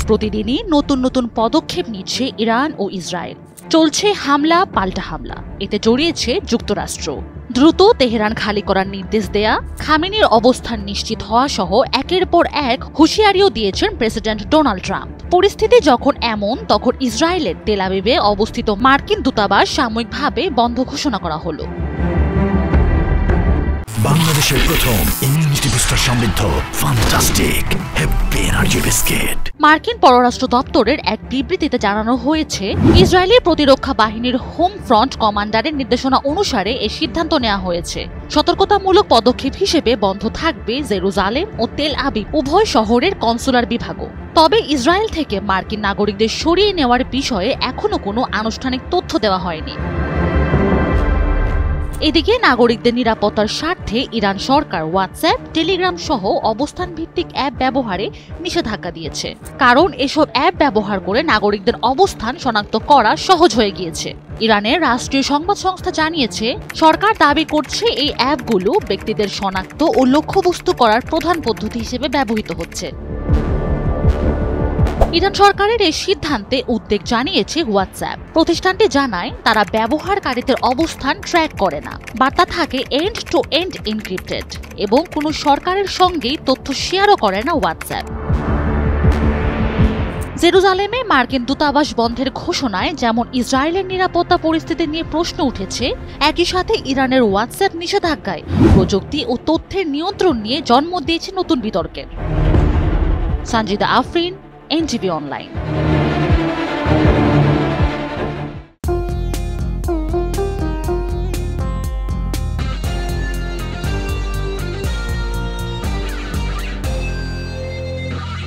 প্রতিদিনই নতুন নতুন পদক্ষেপ নিচ্ছে ইরান ও ইসরায়েল। চলছে হামলা পাল্টা হামলা, এতে জড়িয়েছে যুক্তরাষ্ট্র। দ্রুত তেহরান খালি করার নির্দেশ দেয়া, খামেনির অবস্থান নিশ্চিত হওয়া সহ একের পর এক হুঁশিয়ারিও দিয়েছেন প্রেসিডেন্ট ডোনাল্ড ট্রাম্প। পরিস্থিতি যখন এমন, তখন ইসরায়েলের তেল আবিবে অবস্থিত মার্কিন দূতাবাস সাময়িকভাবে বন্ধ ঘোষণা করা হলো। বাংলাদেশের প্রথম ইমিউনিটি বুস্টার সমৃদ্ধ ফ্যান্টাস্টিক হ্যাপি এনার্জি বিস্কিট। মার্কিন পররাষ্ট্র দপ্তরের এক বিবৃতিতে জানানো হয়েছে, ইসরায়েলি প্রতিরক্ষা বাহিনীর হোম ফ্রন্ট কমান্ডারের নির্দেশনা অনুসারে এই সিদ্ধান্ত নেওয়া হয়েছে। সতর্কতামূলক পদক্ষেপ হিসেবে বন্ধ থাকবে জেরুজালেম ও তেল আবিব উভয় শহরের কনসুলার বিভাগও। তবে ইসরায়েল থেকে মার্কিন নাগরিকদের সরিয়ে নেওয়ার বিষয়ে এখনো কোনো আনুষ্ঠানিক তথ্য দেওয়া হয়নি। এদিকে নাগরিকদের নিরাপত্তার স্বার্থে ইরান সরকার হোয়াটসঅ্যাপ, টেলিগ্রাম সহ অবস্থান ভিত্তিক অ্যাপ ব্যবহারে নিষেধাজ্ঞা দিয়েছে। কারণ এসব অ্যাপ ব্যবহার করে নাগরিকদের অবস্থান শনাক্ত করা সহজ হয়ে গিয়েছে। ইরানের রাষ্ট্রীয় সংবাদ সংস্থা জানিয়েছে, সরকার দাবি করছে এই অ্যাপগুলো ব্যক্তিদের শনাক্ত ও লক্ষ্যবস্তু করার প্রধান পদ্ধতি হিসেবে ব্যবহৃত হচ্ছে। ইরান সরকারের এই সিদ্ধান্তে উদ্বেগ জানিয়েছে হোয়াটসঅ্যাপ। প্রতিষ্ঠানটি জানায়, তারা ব্যবহারকারীদের অবস্থান ট্র্যাক করে না, বার্তা থাকে এন্ড টু এন্ড এনক্রিপ্টেড এবং কোনো সরকারের সঙ্গেই তথ্য শেয়ারও করে না হোয়াটসঅ্যাপ। জেরুজালেমে মার্কিন দূতাবাস বন্ধের ঘোষণায় যেমন ইসরায়েলের নিরাপত্তা পরিস্থিতি নিয়ে প্রশ্ন উঠেছে, একই সাথে ইরানের হোয়াটসঅ্যাপ নিষেধাজ্ঞায় প্রযুক্তি ও তথ্যের নিয়ন্ত্রণ নিয়ে জন্ম দিয়েছে নতুন বিতর্কের। Sanjida Afrin, NTV online.